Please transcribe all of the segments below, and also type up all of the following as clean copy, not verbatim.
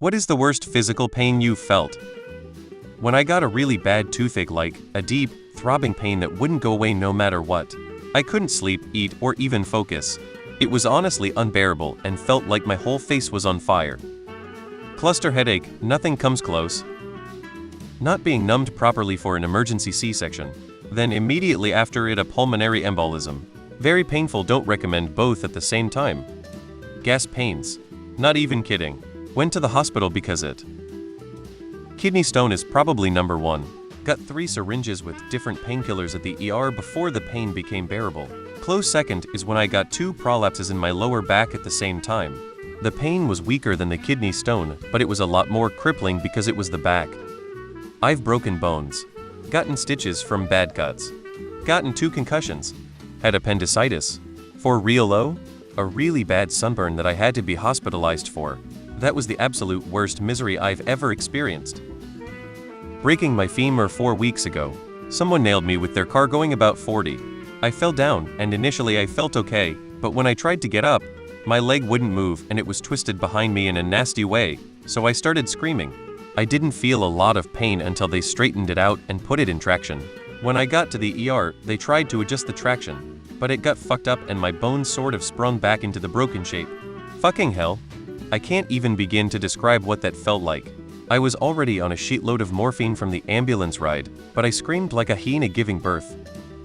What is the worst physical pain you've felt? When I got a really bad toothache, like a deep, throbbing pain that wouldn't go away no matter what. I couldn't sleep, eat, or even focus. It was honestly unbearable and felt like my whole face was on fire. Cluster headache, nothing comes close. Not being numbed properly for an emergency C-section. Then immediately after it a pulmonary embolism. Very painful, don't recommend both at the same time. Gas pains. Not even kidding. Went to the hospital because it. Kidney stone is probably number one. Got 3 syringes with different painkillers at the ER before the pain became bearable. Close second is when I got 2 prolapses in my lower back at the same time. The pain was weaker than the kidney stone, but it was a lot more crippling because it was the back. I've broken bones. Gotten stitches from bad cuts. Gotten 2 concussions. Had appendicitis. For real though? A really bad sunburn that I had to be hospitalized for. That was the absolute worst misery I've ever experienced. Breaking my femur 4 weeks ago. Someone nailed me with their car going about 40. I fell down, and initially I felt okay, but when I tried to get up, my leg wouldn't move and it was twisted behind me in a nasty way, so I started screaming. I didn't feel a lot of pain until they straightened it out and put it in traction. When I got to the ER, they tried to adjust the traction, but it got fucked up and my bones sort of sprung back into the broken shape. Fucking hell. I can't even begin to describe what that felt like. I was already on a shitload of morphine from the ambulance ride, but I screamed like a hyena giving birth.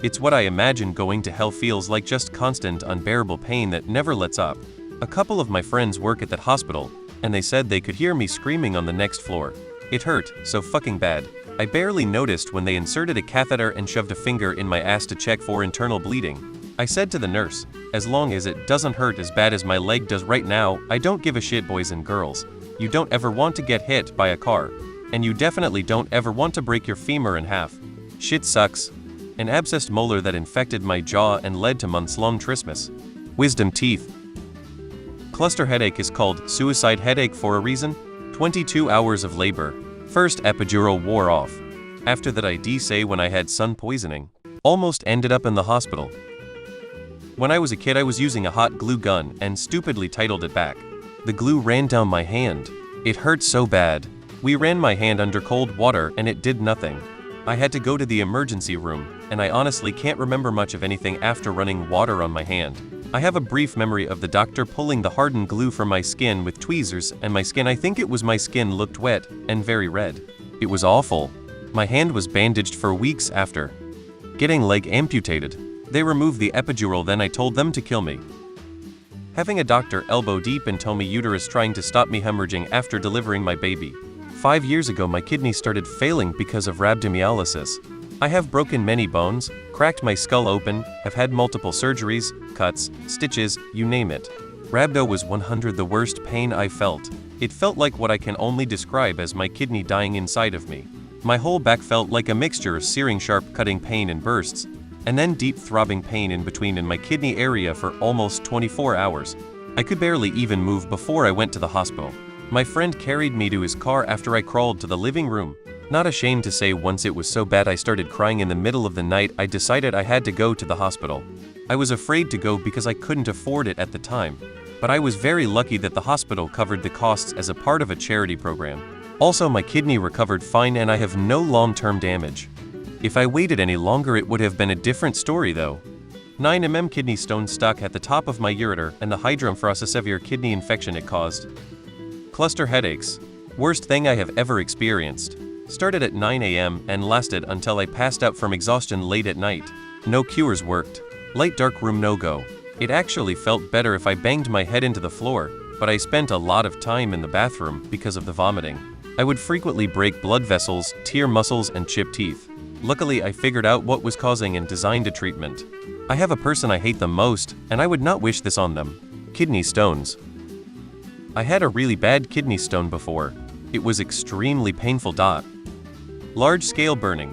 It's what I imagine going to hell feels like, just constant unbearable pain that never lets up. A couple of my friends work at that hospital, and they said they could hear me screaming on the next floor. It hurt so fucking bad. I barely noticed when they inserted a catheter and shoved a finger in my ass to check for internal bleeding. I said to the nurse, as long as it doesn't hurt as bad as my leg does right now, I don't give a shit, boys and girls. You don't ever want to get hit by a car. And you definitely don't ever want to break your femur in half. Shit sucks. An abscessed molar that infected my jaw and led to months-long trismus. Wisdom teeth. Cluster headache is called suicide headache for a reason. 22 hours of labor. First epidural wore off. After that I say when I had sun poisoning. Almost ended up in the hospital. When I was a kid I was using a hot glue gun and stupidly titled it back. The glue ran down my hand. It hurt so bad. We ran my hand under cold water and it did nothing. I had to go to the emergency room, and I honestly can't remember much of anything after running water on my hand. I have a brief memory of the doctor pulling the hardened glue from my skin with tweezers, and my skin, I think it was my skin, looked wet and very red. It was awful. My hand was bandaged for weeks after. Getting leg amputated. They removed the epidural, then I told them to kill me. Having a doctor elbow deep into my uterus trying to stop me hemorrhaging after delivering my baby. 5 years ago my kidney started failing because of rhabdomyolysis. I have broken many bones, cracked my skull open, have had multiple surgeries, cuts, stitches, you name it. Rhabdo was 100 the worst pain I felt. It felt like what I can only describe as my kidney dying inside of me. My whole back felt like a mixture of searing sharp cutting pain in bursts, and then deep throbbing pain in between in my kidney area for almost 24 hours. I could barely even move before I went to the hospital. My friend carried me to his car after I crawled to the living room. Not ashamed to say, once it was so bad I started crying in the middle of the night, I decided I had to go to the hospital. I was afraid to go because I couldn't afford it at the time, but I was very lucky that the hospital covered the costs as a part of a charity program. Also, my kidney recovered fine and I have no long-term damage. If I waited any longer it would have been a different story though. 9 mm kidney stone stuck at the top of my ureter and the hydrum for a severe kidney infection it caused. Cluster headaches. Worst thing I have ever experienced. Started at 9 a.m. and lasted until I passed out from exhaustion late at night. No cures worked. Light dark room no go. It actually felt better if I banged my head into the floor, but I spent a lot of time in the bathroom because of the vomiting. I would frequently break blood vessels, tear muscles, and chip teeth. Luckily, I figured out what was causing and designed a treatment. I have a person I hate the most, and I would not wish this on them. Kidney stones. I had a really bad kidney stone before. It was extremely painful. Large-scale burning.